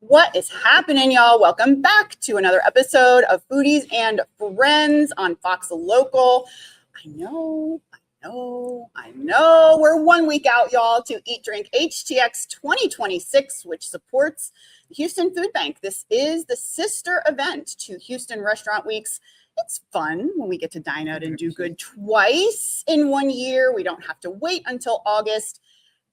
What is happening, y'all? Welcome back to another episode of Foodies and Friends on Fox Local. I know. We're 1 week out, y'all, to Eat Drink HTX 2026, which supports the Houston Food Bank. This is the sister event to Houston Restaurant Weeks. It's fun when we get to Dine Out and Do Good twice in 1 year. We don't have to wait until August.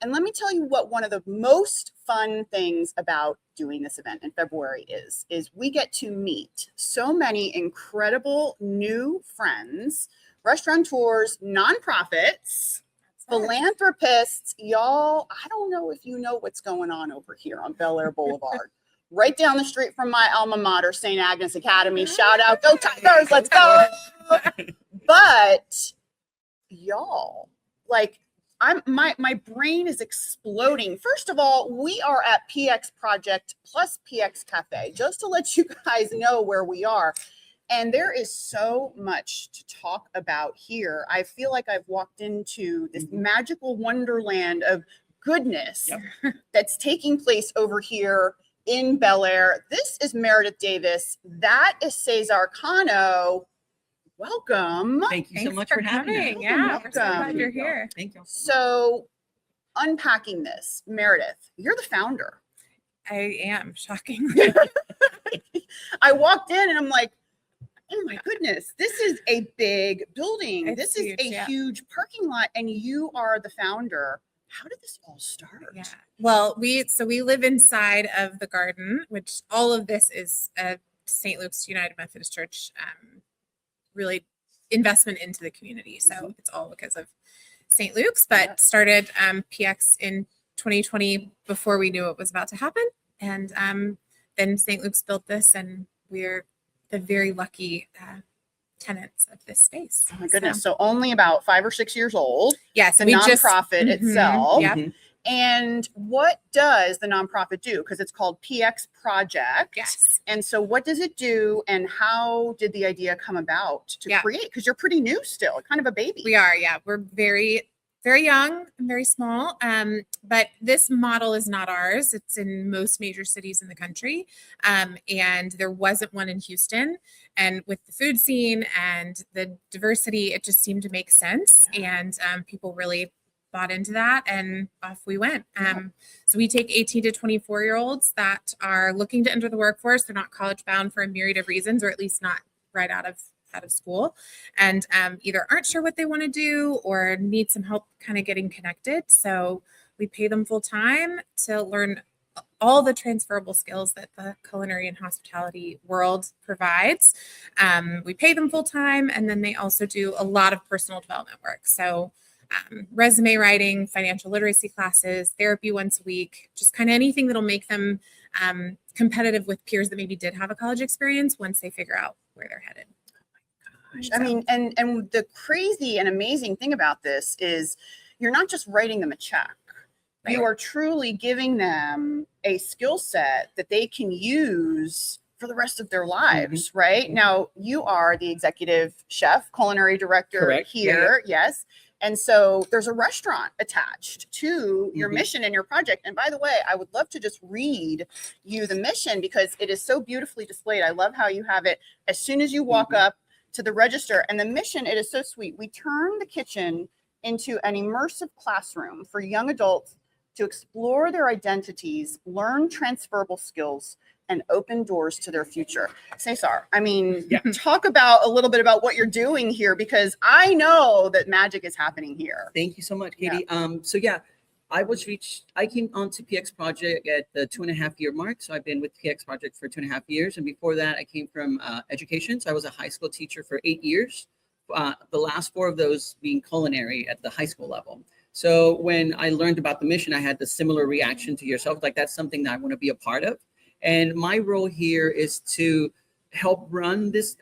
And let me tell you what one of the most fun things about doing this event in February is we get to meet so many incredible new friends, restaurateurs, nonprofits, philanthropists. Y'all, I don't know if you know what's going on over here on Bellaire Blvd. Right down the street from my alma mater, St. Agnes Academy. Shout out, go Tigers, let's go. But y'all, like, my brain is exploding. First of all, we are at PX Project plus PX Café, just to let you guys know where we are. And there is so much to talk about here. I feel like I've walked into this magical wonderland of goodness that's taking place over here in Bellaire. This is Meredith Davis. That is Cesar Cano. Welcome. Thank you so much for having me. Yeah, we're so glad you're here. Thank you. So, unpacking this, Meredith, you're the founder. I am, shockingly. I walked in and I'm like, oh my goodness, this is a big building. It's this huge, is a huge parking lot, and you are the founder. How did this all start? Yeah. Well, we live inside of the garden, which all of this is a St. Luke's United Methodist Church really investment into the community. So it's all because of St. Luke's, but started PX in 2020 before we knew it was about to happen. And then St. Luke's built this, and we're the very lucky tenants of this space. Oh my goodness. So only about 5 or 6 years old. Yes. The nonprofit itself. Yep. And what does the nonprofit do? Because it's called PX Project. Yes. And so what does it do, and how did the idea come about to create? Because you're pretty new still, kind of a baby. We are, yeah. We're very, very young and very small. But this model is not ours. It's in most major cities in the country. And there wasn't one in Houston. And with the food scene and the diversity, it just seemed to make sense. And people really bought into that, and off we went. So we take 18 to 24-year-olds that are looking to enter the workforce. They're not college bound for a myriad of reasons, or at least not right out of school, and either aren't sure what they want to do or need some help kind of getting connected. So we pay them full time to learn all the transferable skills that the culinary and hospitality world provides. We pay them full time, and then they also do a lot of personal development work. So resume writing, financial literacy classes, therapy once a week, just kind of anything that'll make them competitive with peers that maybe did have a college experience once they figure out where they're headed. Oh my gosh. I mean, and the crazy and amazing thing about this is you're not just writing them a check. Right. You are truly giving them a skill set that they can use for the rest of their lives, right? Now, you are the executive chef, culinary director here. Yes. And so there's a restaurant attached to your mission and your project. And by the way, I would love to just read you the mission because it is so beautifully displayed. I love how you have it as soon as you walk up to the register. And the mission, it is so sweet. We turn the kitchen into an immersive classroom for young adults to explore their identities, learn transferable skills, and open doors to their future. Cesar, I mean, talk about a little bit about what you're doing here, because I know that magic is happening here. Thank you so much, Katie. I came onto PX Project at the 2.5-year mark. So I've been with PX Project for 2.5 years. And before that, I came from education. So I was a high school teacher for 8 years. The last 4 of those being culinary at the high school level. So when I learned about the mission, I had the similar reaction to yourself. Like, that's something that I want to be a part of. And my role here is to help run this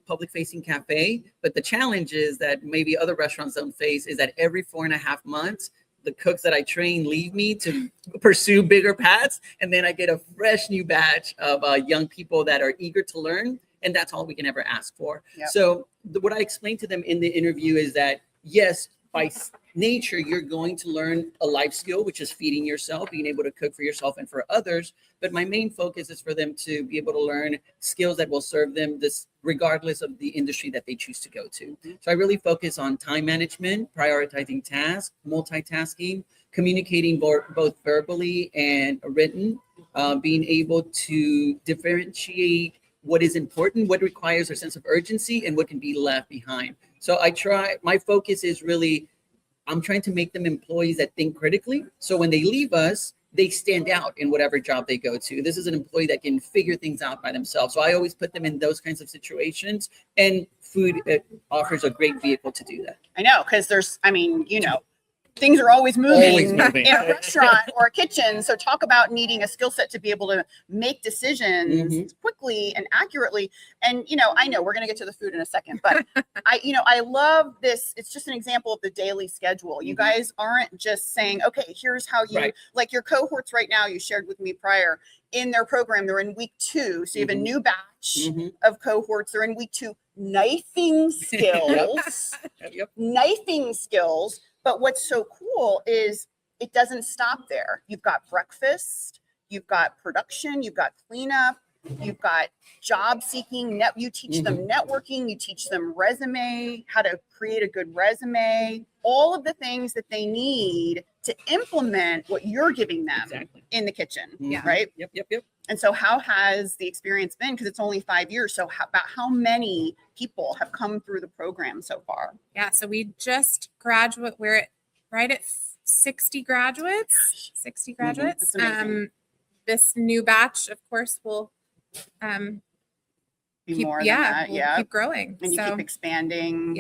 public facing cafe. But the challenge is that maybe other restaurants don't face is that every 4.5 months, the cooks that I train leave me to pursue bigger paths. And then I get a fresh new batch of young people that are eager to learn. And that's all we can ever ask for. Yep. So what I explained to them in the interview is that, yes, by nature, you're going to learn a life skill, which is feeding yourself, being able to cook for yourself and for others. But my main focus is for them to be able to learn skills that will serve them this regardless of the industry that they choose to go to. So I really focus on time management, prioritizing tasks, multitasking, communicating both verbally and written, being able to differentiate what is important, what requires a sense of urgency, and what can be left behind. So my focus is really, I'm trying to make them employees that think critically. So when they leave us, they stand out in whatever job they go to. This is an employee that can figure things out by themselves. So I always put them in those kinds of situations, and food offers a great vehicle to do that. I know, because things are always moving, in a restaurant or a kitchen. So talk about needing a skill set to be able to make decisions quickly and accurately. And, I know we're going to get to the food in a second, but I love this. It's just an example of the daily schedule. You guys aren't just saying, okay, here's how you, like your cohorts right now, you shared with me prior in their program, they're in week 2. So you have a new batch of cohorts. They're in week 2, knifing skills, knifing skills. But what's so cool is it doesn't stop there. You've got breakfast, you've got production, you've got cleanup, you've got job seeking. You teach them networking, you teach them resume, how to create a good resume, all of the things that they need to implement what you're giving them in the kitchen, right? Yep. And so how has the experience been? Because it's only 5 years. So about how many people have come through the program so far? Yeah, so we just graduate. We're right at 60 graduates. 60 graduates. This new batch, of course, will be more than that. We'll keep growing. And you keep expanding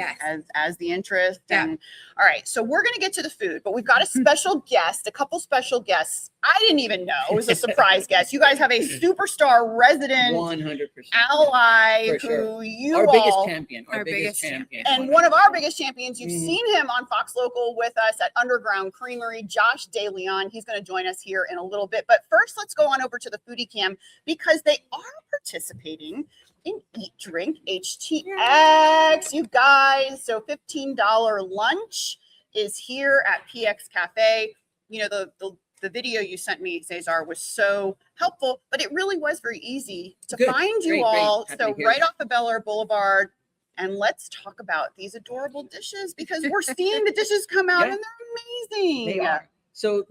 as the interest. Yeah. And all right, so we're going to get to the food, but we've got a special guest, a couple special guests. I didn't even know it was a surprise guest. You guys have a superstar resident 100% ally sure. who you our all, biggest champion, our biggest champion. And one of our biggest champions, you've seen him on Fox Local with us at Underground Creamery, Josh Deleon. He's going to join us here in a little bit. But first, let's go on over to the Foodie Cam because they are participating in Eat Drink HTX, you guys. So $15 lunch is here at PX Café. The video you sent me, Cesar, was so helpful, but it really was very easy to find you all. So right off of Bellaire Blvd. And let's talk about these adorable dishes because we're seeing the dishes come out and they're amazing. They are. So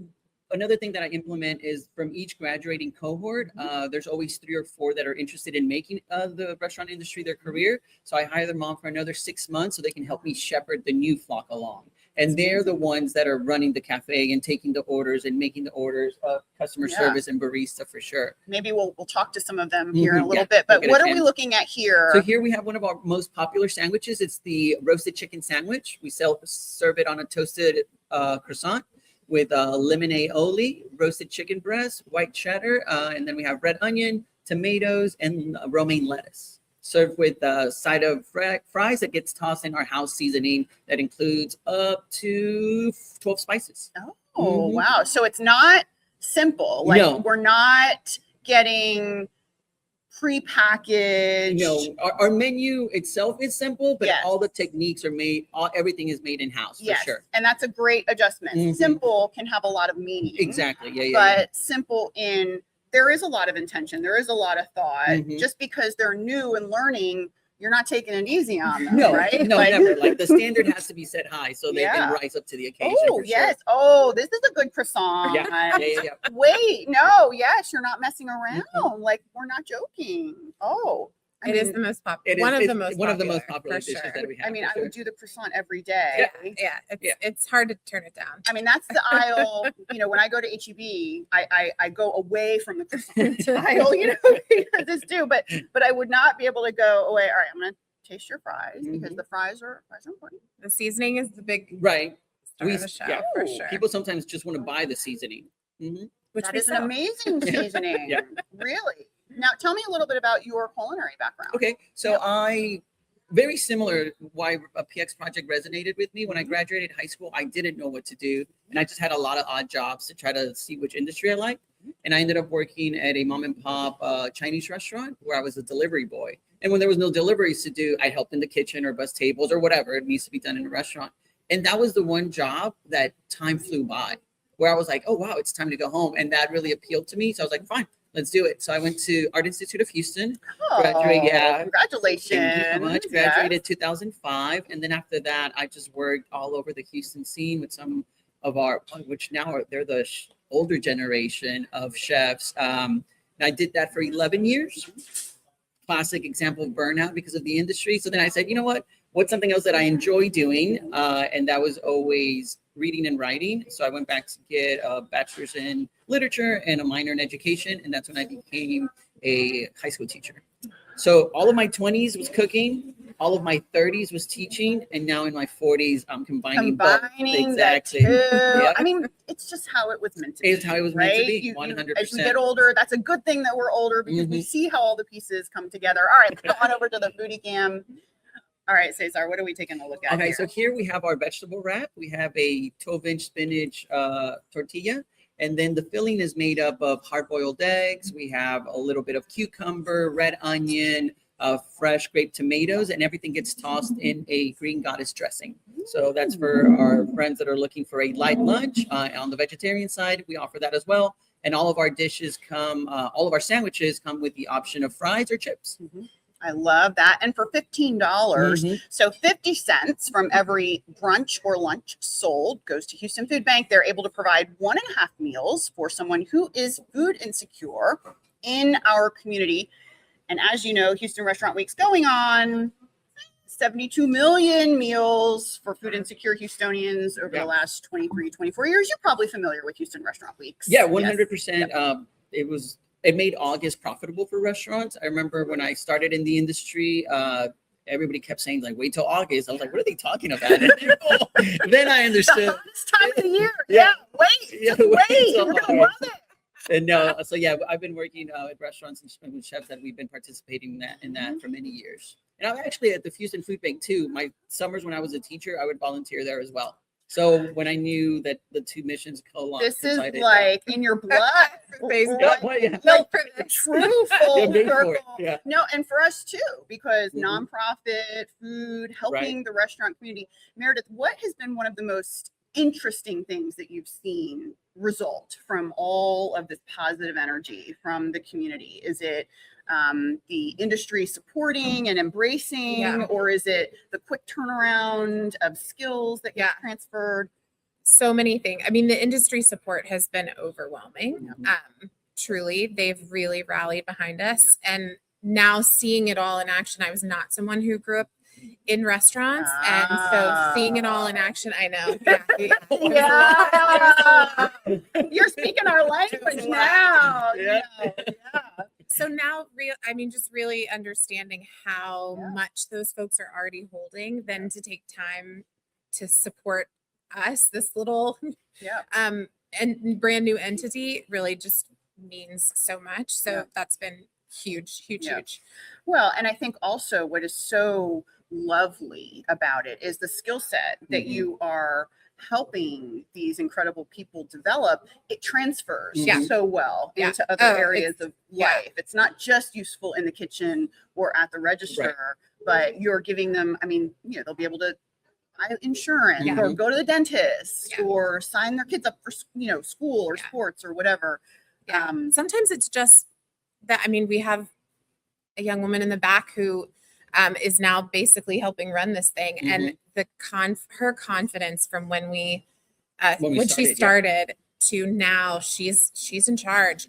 another thing that I implement is from each graduating cohort, there's always 3 or 4 that are interested in making the restaurant industry their career. So I hire them on for another 6 months so they can help me shepherd the new flock along. And they're the ones that are running the cafe and taking the orders and making the orders, customer service and barista for sure. Maybe we'll talk to some of them here in a little bit. But what are we looking at here? So here we have one of our most popular sandwiches. It's the roasted chicken sandwich. We serve it on a toasted croissant with lemonade aioli, roasted chicken breast, white cheddar, and then we have red onion, tomatoes, and romaine lettuce. Served with a side of fries that gets tossed in our house seasoning that includes up to 12 spices. Oh, wow. So it's not simple. Like we're not getting prepackaged. No, our menu itself is simple, but all the techniques are made, everything is made in-house for sure. And that's a great adjustment. Simple can have a lot of meaning. Exactly. But simple there is a lot of intention. There is a lot of thought. Just because they're new and learning, you're not taking it easy on them, right? No, never. Like the standard has to be set high so they can rise up to the occasion. Oh, yes. Sure. Oh, this is a good croissant. Wait, no, yes, you're not messing around. Like we're not joking. Oh. It is the most popular. One of the most popular dishes that we have. I mean, I would do the croissant every day. It's hard to turn it down. I mean, that's the aisle. When I go to HEB, I go away from the croissant aisle. Because it's due. But I would not be able to go away. All right, I'm gonna taste your fries because the fries are important. The seasoning is the big star of the show for sure. People sometimes just want to buy the seasoning. Which is an amazing seasoning. Really. Now, tell me a little bit about your culinary background. Okay, so very similar why a PX project resonated with me. When I graduated high school, I didn't know what to do. And I just had a lot of odd jobs to try to see which industry I liked. And I ended up working at a mom and pop Chinese restaurant where I was a delivery boy. And when there was no deliveries to do, I helped in the kitchen or bus tables or whatever it needs to be done in a restaurant. And that was the one job that time flew by, where I was like, oh, wow, it's time to go home. And that really appealed to me. So I was like, fine, let's do it. So I went to Art Institute of Houston. Congratulations. Thank you so much. Graduated 2005. And then after that, I just worked all over the Houston scene with some of our, which now they're the older generation of chefs. And I did that for 11 years. Classic example of burnout because of the industry. So then I said, you know what? What's something else that I enjoy doing? And that was always reading and writing. So I went back to get a bachelor's in literature and a minor in education. And that's when I became a high school teacher. So all of my 20s was cooking. All of my 30s was teaching. And now in my 40s, I'm combining both. Exactly. Yeah. I mean, it's just how it was meant to be. It's how it was meant to be, 100%. As we get older, that's a good thing that we're older because we see how all the pieces come together. All right, let's go on over to the foodie cam. All right, Cesar, what are we taking a look at? Okay, here? so here we have our vegetable wrap. We have a 12-inch spinach tortilla. And then the filling is made up of hard-boiled eggs. We have a little bit of cucumber, red onion, fresh grape tomatoes, and everything gets tossed in a green goddess dressing. So that's for our friends that are looking for a light lunch. On the vegetarian side, we offer that as well. And all of our dishes come, all of our sandwiches come with the option of fries or chips. I love that. And for $15, so 50 cents from every brunch or lunch sold goes to Houston Food Bank. They're able to provide 1.5 meals for someone who is food insecure in our community. And as you know, Houston Restaurant Week's going on. 72 million meals for food insecure Houstonians over the last 23, 24 years. You're probably familiar with Houston Restaurant Weeks. Yeah, 100%. It made August profitable for restaurants. I remember when I started in the industry, everybody kept saying, like, wait till August. I was like, what are they talking about? Then I understood. This time of the year. Wait. You're going to love it. And so I've been working at restaurants and with chefs that we've been participating in that for many years. And I'm actually at the Houston Food Bank too. My summers when I was a teacher, I would volunteer there as well. So when I knew that the two missions this is like in your blood. True full circle. No, and for us too, because nonprofit, food, helping the restaurant community. Meredith, what has been one of the most interesting things that you've seen result from all of this positive energy from the community? Is it the industry supporting and embracing, or is it the quick turnaround of skills that get transferred? So many things. I mean, the industry support has been overwhelming. Truly, they've really rallied behind us. And now seeing it all in action, I was not someone who grew up in restaurants, and so seeing it all in action, I know. You're speaking our language now. So now, just really understanding how much those folks are already holding, then to take time to support us, this little and brand new entity really just means so much. So that's been huge. Well, and I think also what is so lovely about it is the skill set that you are helping these incredible people develop. It transfers so well into other areas of life. It's not just useful in the kitchen or at the register, but you're giving them, they'll be able to buy insurance or go to the dentist or sign their kids up for, school or sports or whatever. Sometimes it's just that, we have a young woman in the back who is now basically helping run this thing, and her confidence from when she started to now, she's in charge.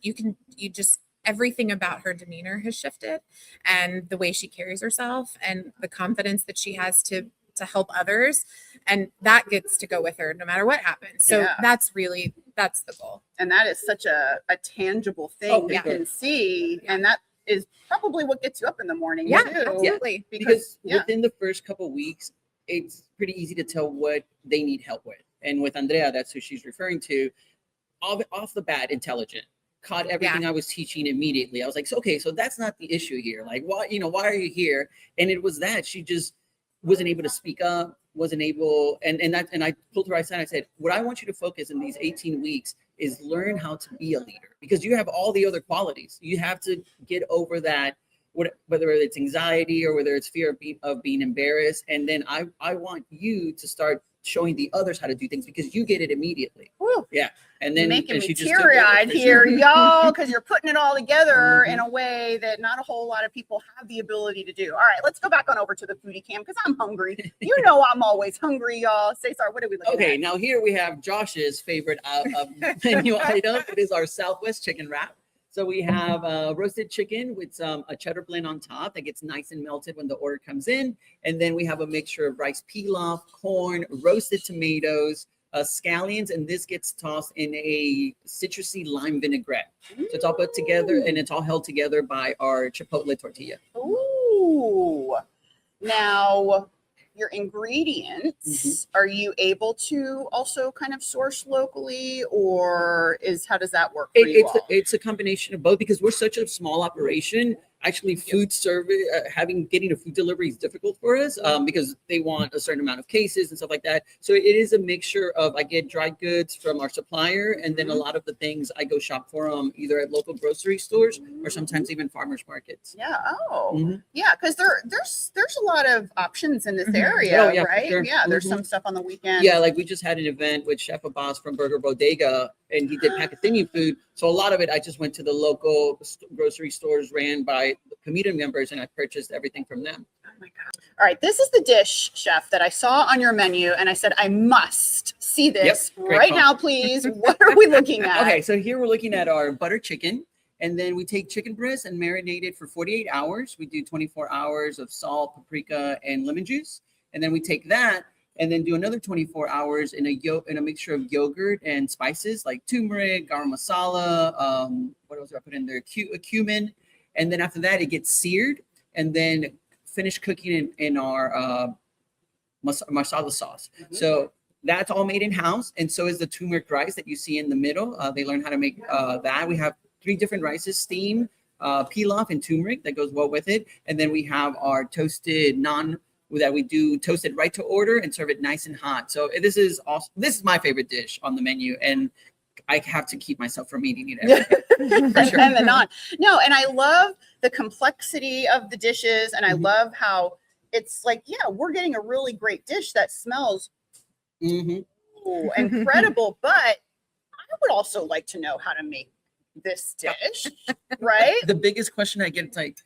Everything about her demeanor has shifted, and the way she carries herself, and the confidence that she has to help others, and that gets to go with her no matter what happens. So that's the goal, and that is such a tangible thing you can see, and that is probably what gets you up in the morning. Absolutely. Because within the first couple of weeks, it's pretty easy to tell what they need help with. And with Andrea, that's who she's referring to, off the bat, intelligent, caught everything I was teaching immediately. I was like, so, okay, so that's not the issue here. Like, why, why are you here? And it was that she just wasn't able to speak up, wasn't able, and I pulled her aside. I said, what I want you to focus in these 18 weeks is learn how to be a leader, because you have all the other qualities. You have to get over that, whether it's anxiety or whether it's fear of being embarrassed. And then I want you to start showing the others how to do things, because you get it immediately. Woo. Yeah. And then making me she just teary-eyed here, y'all, because you're putting it all together in a way that not a whole lot of people have the ability to do. All right, let's go back on over to the foodie cam, because I'm hungry. You know I'm always hungry, y'all. Cesar, what are we looking at? Okay, now here we have Josh's favorite menu item. It is our Southwest chicken wrap. So we have roasted chicken with a cheddar blend on top that gets nice and melted when the order comes in. And then we have a mixture of rice pilaf, corn, roasted tomatoes, scallions, and this gets tossed in a citrusy lime vinaigrette. So it's all put together, and it's all held together by our chipotle tortilla. Ooh. Now, your ingredients, are you able to also kind of source locally, or how does that work for you all? It's a combination of both, because we're such a small operation. Actually, food service, getting a food delivery is difficult for us because they want a certain amount of cases and stuff like that. So it is a mixture of, I get dry goods from our supplier, and then a lot of the things I go shop for them either at local grocery stores or sometimes even farmers markets. Yeah. Oh, yeah. Because there's a lot of options in this area, Oh, yeah, right? sure. Yeah. There's some stuff on the weekend. Yeah, like we just had an event with Chef Abbas from Burger Bodega, and he did Pakistani food. So a lot of it, I just went to the local grocery stores ran by community members, and I purchased everything from them. Oh my God. All right. This is the dish, Chef, that I saw on your menu, and I said, I must see this right now, please. What are we looking at? Okay, so here we're looking at our butter chicken, and then we take chicken breast and marinate it for 48 hours. We do 24 hours of salt, paprika, and lemon juice. And then we take that and then do another 24 hours in a mixture of yogurt and spices like turmeric, garam masala, what else do I put in there? Cumin. And then after that, it gets seared and then finish cooking in our masala sauce. So that's all made in-house. And so is the turmeric rice that you see in the middle. They learn how to make that. We have 3 different rices: steam, pilaf, and turmeric that goes well with it. And then we have our toasted naan that we do toasted right to order and serve it nice and hot. So this is awesome. This is my favorite dish on the menu, and I have to keep myself from eating it every day. Sure. And the naan. No, and I love the complexity of the dishes, and I love how it's like, yeah, we're getting a really great dish that smells incredible, but I would also like to know how to make this dish, right? The biggest question I get is like,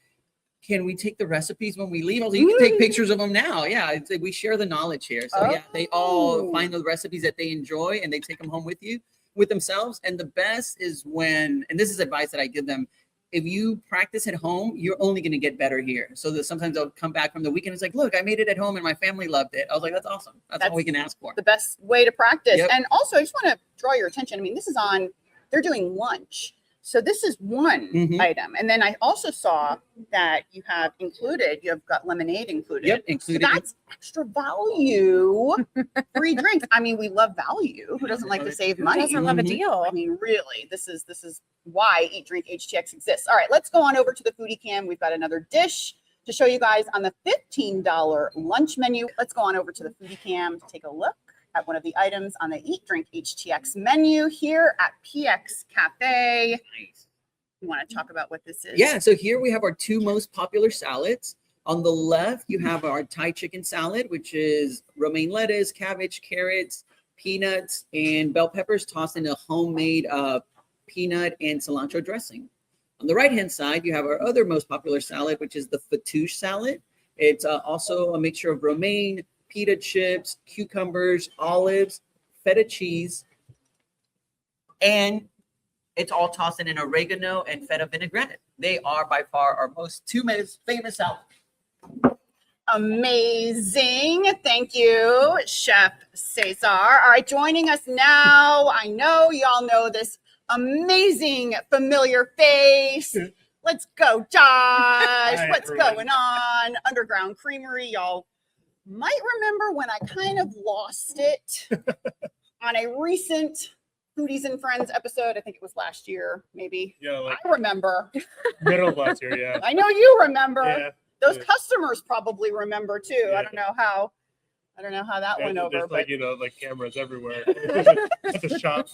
can we take the recipes when we leave? Also, you can take pictures of them now. Yeah, it's like we share the knowledge here. So yeah, they all find the recipes that they enjoy and they take them home with themselves. And the best is when, and this is advice that I give them, if you practice at home, you're only going to get better here. So that sometimes they'll come back from the weekend. It's like, look, I made it at home and my family loved it. I was like, that's awesome. That's all we can ask for. The best way to practice. And also, I just want to draw your attention. I mean, this is they're doing lunch. So this is one item. And then I also saw that you have got lemonade included. Yep, included. So that's extra value, free drinks. I mean, we love value. Who doesn't like to save money? Who doesn't love a deal? I mean, really, this is why Eat Drink HTX exists. All right, let's go on over to the foodie cam. We've got another dish to show you guys on the $15 lunch menu. Let's go on over to the foodie cam to take a look at one of the items on the Eat Drink HTX menu here at PX Café. Nice. You want to talk about what this is? Yeah, so here we have our 2 most popular salads. On the left, you have our Thai chicken salad, which is romaine lettuce, cabbage, carrots, peanuts, and bell peppers tossed in a homemade peanut and cilantro dressing. On the right-hand side, you have our other most popular salad, which is the fattoush salad. It's also a mixture of romaine, pita chips, cucumbers, olives, feta cheese, and it's all tossed in an oregano and feta vinaigrette. They are by far our two most famous salads. Amazing. Thank you, Chef Cesar. All right, joining us now, I know y'all know this amazing familiar face. Let's go, Josh. Hi, What's everyone. going on? Underground Creamery, y'all might remember when I kind of lost it on a recent Foodies and Friends episode. I think it was last year, maybe. Yeah, like I remember. middle of last year. Yeah. I know you remember. Yeah. Those yeah. customers probably remember too. Yeah. I don't know how that went over. There's But like like cameras everywhere at the shop.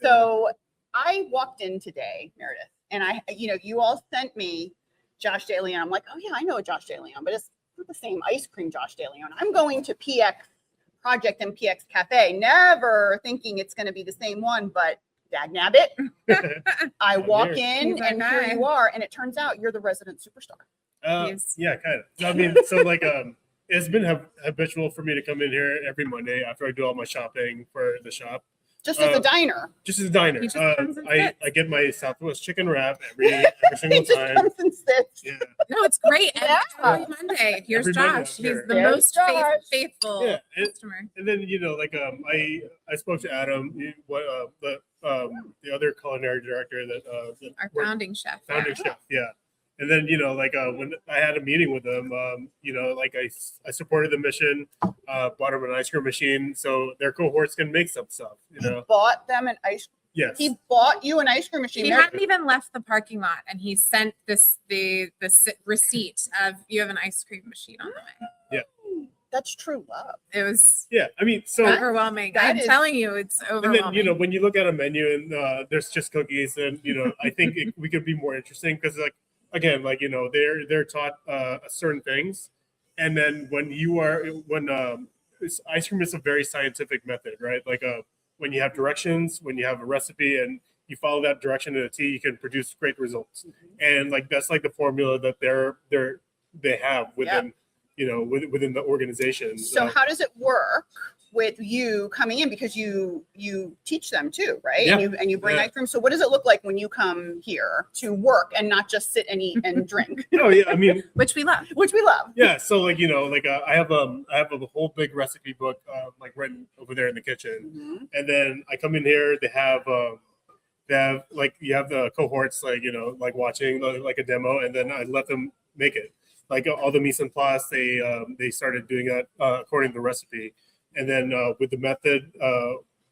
so I walked in today, Meredith, and you all sent me Josh Deleon. I'm like, oh yeah, I know Josh Deleon, but it's not the same ice cream Josh Deleon. I'm going to PX Project and PX Café, never thinking it's going to be the same one, but dagnabbit. I walk in and here you are, and it turns out you're the resident superstar. Yeah, kind of. I mean, so like it's been habitual for me to come in here every Monday after I do all my shopping for the shop. Just as a diner. Just as a diner. He just comes and I get my Southwest chicken wrap every single It just time. comes and sits. Yeah. No, it's great. Yeah. Every Monday. Here's Every Monday Josh. I'm He's here. the There's most Josh. faithful Yeah, customer. And then like I spoke to Adam, the other culinary director that Our worked- founding chef. founding chef, yeah. And then like when I had a meeting with them, like I supported the mission, bought them an ice cream machine so their cohorts can make some stuff. Bought them an ice. Yes. He bought you an ice cream machine. He Meredith. hadn't even left the parking lot, and he sent the receipt of you have an ice cream machine on the way. That's true love. It was Yeah, I mean, so overwhelming. that I'm is- telling you, it's and overwhelming. then when you look at a menu and there's just cookies, and I think we could be more interesting because again, they're taught certain things, and then when ice cream is a very scientific method, right? When you have directions, when you have a recipe, and you follow that direction to the T, you can produce great results. And that's the formula that they have within within the organization. So how does it work with you coming in, because you teach them too, right? Yeah. And you bring Yeah. ice cream. So what does it look like when you come here to work and not just sit and eat and drink, Oh yeah, I mean, which we love. which we love? yeah. So I have a whole big recipe book right over there in the kitchen. Mhm. And then I come in here. They have you have the cohorts watching a demo, and then I let them make it. All the mise en place, they started doing that according to the recipe, and then with the method,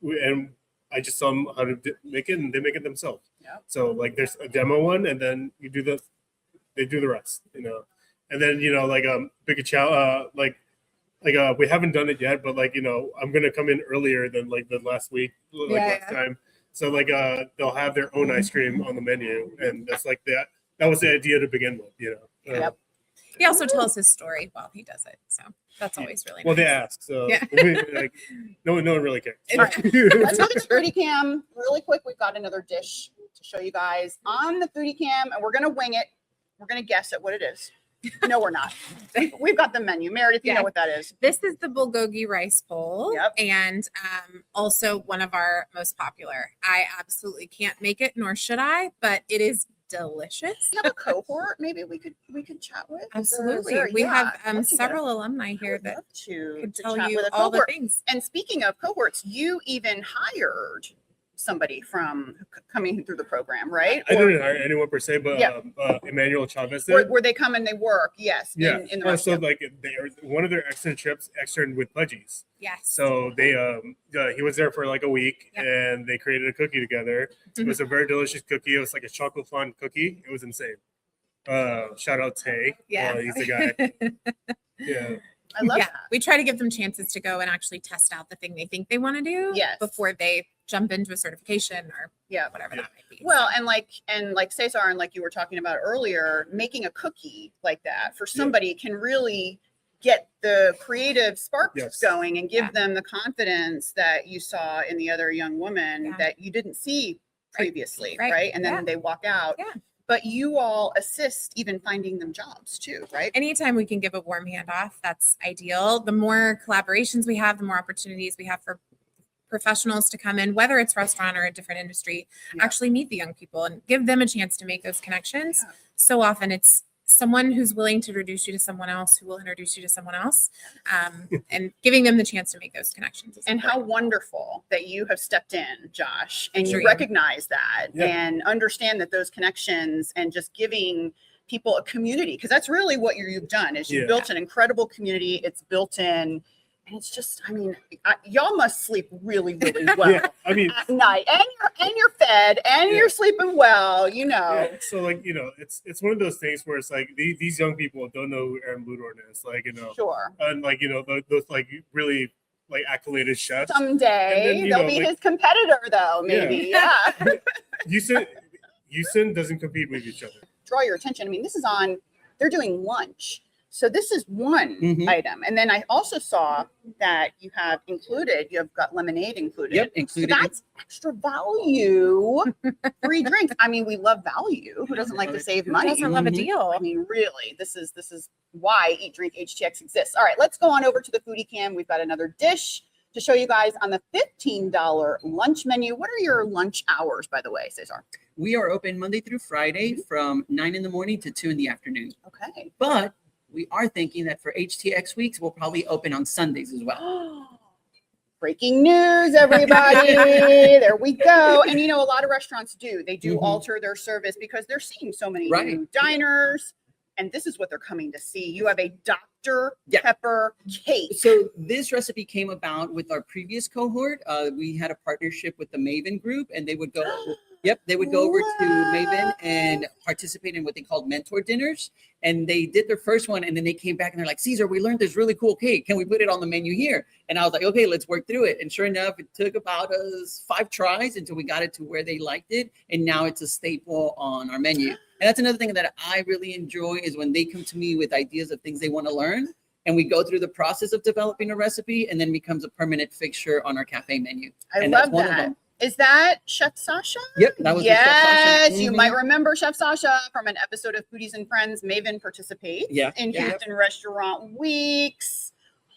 and I just tell them how to make it, and they make it themselves. Yeah. So there's a demo one, and then they do the rest, and then big challenge we haven't done it yet, but I'm gonna come in earlier than the last week, last time. So they'll have their own ice cream on the menu, and that's that was the idea to begin with, Yep. He also tells his story while he does it, so that's always really nice. Well, they ask, so Yeah. no one really cares. All right. Let's go to the foodie cam really quick. We've got another dish to show you guys on the foodie cam, and we're gonna wing it. We're gonna guess at what it is. No, we're not. We've got the menu. Meredith, you Yeah. know what that is. This is the bulgogi rice bowl, Yep. and also one of our most popular. I absolutely can't make it, nor should I, but it is delicious. We have a cohort. Maybe we could chat with. Is Absolutely, there- we yeah, have I'd love to several alumni get- I here would that love to could to tell chat you with a all the cohort. things. And speaking of cohorts, you even hired somebody from coming through the program, right? I Or- didn't hire anyone per se, but Yeah. Emmanuel Chavez where, did. where they come and they work, yes. Yeah. In the Also, restaurant. they are one of their externships externed with Pudgies. Yes. So they he was there for a week, Yep. and they created a cookie together. It was a very delicious cookie. It was like a chocolate fondant cookie. It was insane. Shout out Tay. Yeah. He's the guy. Yeah. I love Yeah, that. we try to give them chances to go and actually test out the thing they think they want to do Yes. before they jump into a certification or Yeah. whatever Yeah. that might be. Well, and like Cesar, and like you were talking about earlier, making a cookie like that for somebody can really get the creative sparks Yes. going and give Yeah. them the confidence that you saw in the other young woman Yeah. that you didn't see previously, right? Right. And then Yeah. they walk out. Yeah. But you all assist even finding them jobs too, right? Anytime we can give a warm handoff, that's ideal. The more collaborations we have, the more opportunities we have for professionals to come in, whether it's restaurant or a different industry, Yeah. actually meet the young people and give them a chance to make those connections. Yeah. So often it's someone who's willing to introduce you to someone else who will introduce you to someone else, and giving them the chance to make those connections. is And how important. wonderful that you have stepped in, Josh, and Sure you you. recognize that Yeah. and understand that those connections and just giving people a community, because that's really what you've done is you've Yeah. built an incredible community. It's built in And it's just, I mean, y'all must sleep really, really well Yeah, I mean, at night, and you're fed, and Yeah. you're sleeping well, you know. yeah, so like, you know, it's one of those things where it's like these young people don't know who Aaron Bludorn is, like, you know, Sure. and like, you know, those like really like accoladed chefs. Someday And then, you they'll know, be like- his competitor, though. Maybe, yeah. Houston doesn't compete with each other. Draw your attention. I mean, this is on. They're doing lunch, so this is one Mhm. item. And then I also saw that you have included. You have got lemonade included. Yep, So included. that's extra value. Free drinks. I mean, we love value. Who doesn't like to save Who money? doesn't love a Mhm. deal? I mean, really, this is why Eat Drink HTX exists. All right, let's go on over to the foodie cam. We've got another dish to show you guys on the $15 lunch menu. What are your lunch hours, by the way, Cesar? We are open Monday through Friday from 9 in the morning to 2 in the afternoon. Okay. But we are thinking that for HTX weeks, we'll probably open on Sundays as well. Breaking news, everybody. There we go. And you know, a lot of restaurants do. They do Mhm. alter their service because they're seeing so many Right. new diners. And this is what they're coming to see. You have a Dr. Yeah. Pepper cake. So this recipe came about with our previous cohort. We had a partnership with the Maven group, and they would go. Yep, they would go over to Maven and participate in what they called mentor dinners. And they did their first one, and then they came back and they're like, Cesar, we learned this really cool cake. Can we put it on the menu here? And I was like, okay, let's work through it. And sure enough, it took about us 5 tries until we got it to where they liked it. And now it's a staple on our menu. And that's another thing that I really enjoy is when they come to me with ideas of things they want to learn. And we go through the process of developing a recipe, and then becomes a permanent fixture on our cafe menu. I And love that's one of that. them. Is that Chef Sasha? Yep, that was with Chef Sasha. Yes, you Mhm. might remember Chef Sasha from an episode of Foodies and Friends. Maven participates Yeah, in yeah. Houston Restaurant Weeks.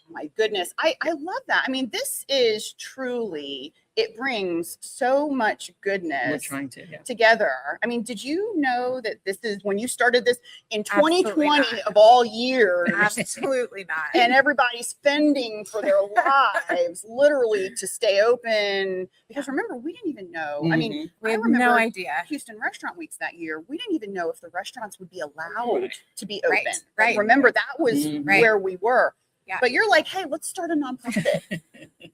Oh my goodness, I love that. I mean, this is truly, it brings so much We're goodness trying to, yeah. together. I mean, did you know that this is when you started this in Absolutely 2020 not. of all years? Absolutely not. And everybody's fending for their lives literally to stay open, because remember, we didn't even know. I mean, Mhm. we I have remember no idea. Houston Restaurant Weeks that year, we didn't even know if the restaurants would be allowed Right. to be open. Right, Like, right. remember, that was Mhm. Right. where we were. Yeah. But you're like, hey, let's start a nonprofit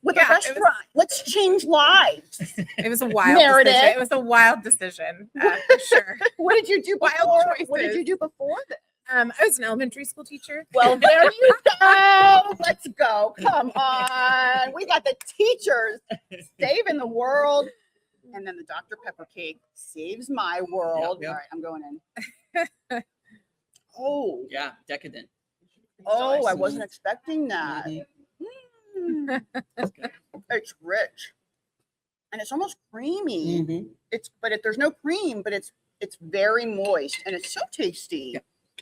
with Yeah, a it was- restaurant. Let's change lives. It was a wild Meredith. decision. It was a wild decision, for sure. What did you do Wild before? What did choices. you do before this? I was an elementary school teacher. Well, there you go. Let's go. Come on. We got the teachers saving the world. And then the Dr. Pepper cake saves my world. Yep. All right, I'm going in. Oh, Yeah, decadent. I wasn't expecting that. Mhm. Mm. It's rich. And it's almost creamy. Mhm. There's no cream, but it's very moist and it's so tasty. Yeah.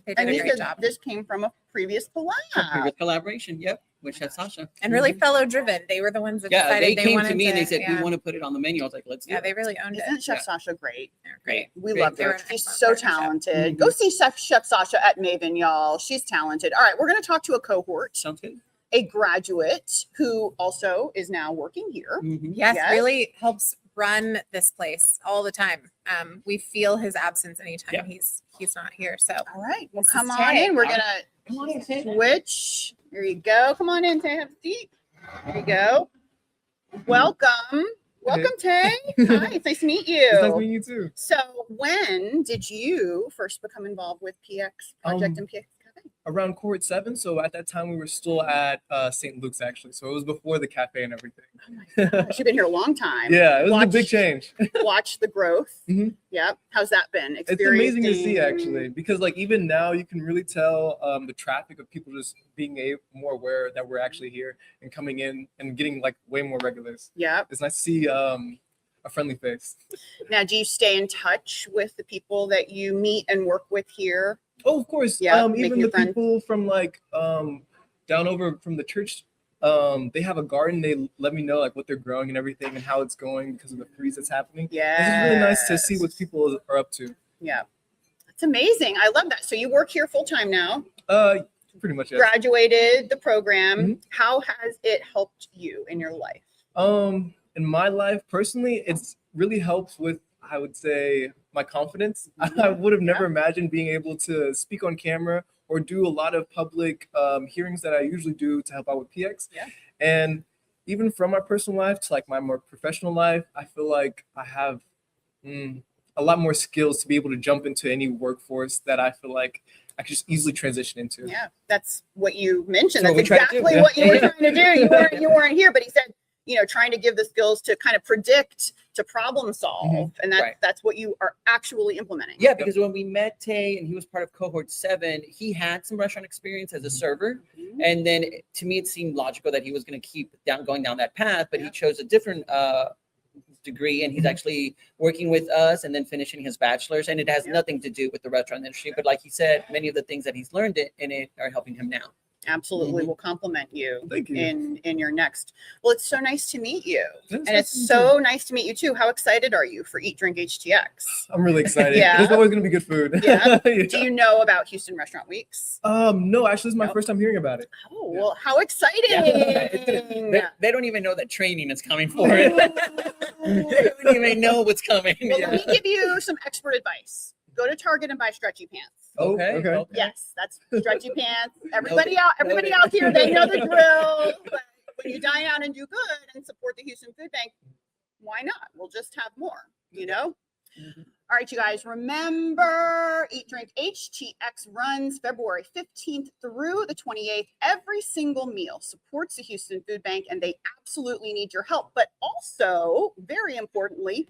They And did a you great said job. this came from a previous collab. Previous collaboration, yep, with Chef Sasha. And really Mhm. fellow driven. They were the ones that Yeah, decided they came to wanted me and they said, yeah. we want to put it on the menu. I was like, let's do Yeah, it. they really owned Isn't it. Chef Yeah. Sasha great? They're great. We Great. love They were her. an She's excellent so partnership. talented. Mhm. Go see Chef Sasha at Maven, y'all. She's talented. All right, we're going to talk to a cohort, Sounds good. a graduate who also is now working here. Mhm. Yes, Yes. really helps run this place all the time. We feel his absence anytime Yeah. he's not here. So All right, well, This come is on Tay. in. We're All going right. Come on in, to Tay. switch. There you go. Come on in, Tay. Have a seat. There you go. Welcome. Welcome, Tay. Hi, it's nice to meet you. It's nice meeting you too. So, when did you first become involved with PX Project and PX Cafe? Around cohort 7, so at that time we were still at St. Luke's actually, so it was before the cafe and everything. Oh my gosh, you've been here a long time. Yeah, it was a Watch- big change. Watch the growth. Mhm. Yep. How's that been? It's amazing to see Experiencing- actually, because like even now you can really tell the traffic of people just being more aware that we're actually here and coming in and getting like way more regulars. Yep. It's nice to see a friendly face. Now, do you stay in touch with the people that you meet and work with here? Oh, of course. Yeah, making even your the friends. people from like down over from the church, they have a garden. They let me know like what they're growing and everything and how it's going because of the freeze that's happening. Yeah. This is really nice to see what people are up to. Yeah. It's amazing. I love that. So you work here full time now, Pretty much. Yes. graduated the program. Mhm. How has it helped you in your life? In my life personally, it's really helped with, I would say, my confidence. I would have never imagined being able to speak on camera or do a lot of public hearings that I usually do to help out with PX. Yeah. And even from my personal life to like my more professional life, I feel like I have a lot more skills to be able to jump into any workforce that I feel like I could just easily transition into. Yeah, that's what you mentioned. That's That's what we try to do. exactly Yeah. what you were trying to do. You weren't here, but he said, you know, trying to give the skills to kind of predict, to problem solve, and Right. that's what you are actually implementing. Yeah, because when we met Tay and he was part of cohort 7, he had some restaurant experience as a server. Mhm. And then to me, it seemed logical that he was going to keep going down that path, but Yeah. he chose a different degree, and he's actually working with us and then finishing his bachelor's. And it has Yeah. nothing to do with the restaurant industry. But like he said, many of the things that he's learned in it are helping him now. Absolutely, will compliment you, Thank you. in your next. Well, it's so nice to meet you, That's and it's awesome, so nice to meet you too. How excited are you for Eat Drink HTX? I'm really excited. Yeah. There's always gonna be good food. Yeah. Yeah. Do you know about Houston Restaurant Weeks? No, actually, this is my Nope. first time hearing about it. Oh, Yeah. well, how exciting! They don't even know that training is coming for it. They don't even know what's coming. Well, let me give you some expert advice. Go to Target and buy stretchy pants. Okay. Yes, that's stretchy pants. Noted. Everybody out here, they know the drill. But when you dine out and do good and support the Houston Food Bank, why not? We'll just have more, you know? Mhm. All right, you guys, remember Eat Drink HTX runs February 15th through the 28th. Every single meal supports the Houston Food Bank, and they absolutely need your help. But also, very importantly,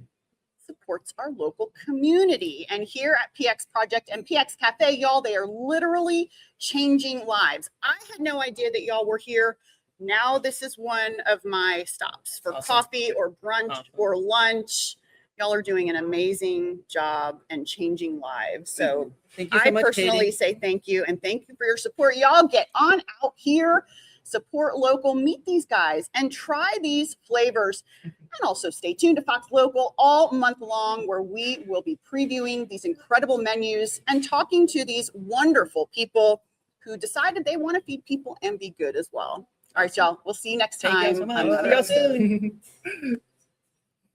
supports our local community. And here at PX Project and PX Café, y'all, they are literally changing lives. I had no idea that y'all were here. Now this is one of my stops for Awesome. coffee or brunch Awesome. or lunch. Y'all are doing an amazing job and changing lives. So Thank you so I much, personally Katie. say thank you, and thank you for your support. Y'all get on out here, support local, meet these guys, and try these flavors. And also stay tuned to Fox Local all month long, where we will be previewing these incredible menus and talking to these wonderful people who decided they want to feed people and be good as well. All right, y'all. We'll see you next Thank you time. so on much. Another See y'all Episode. soon.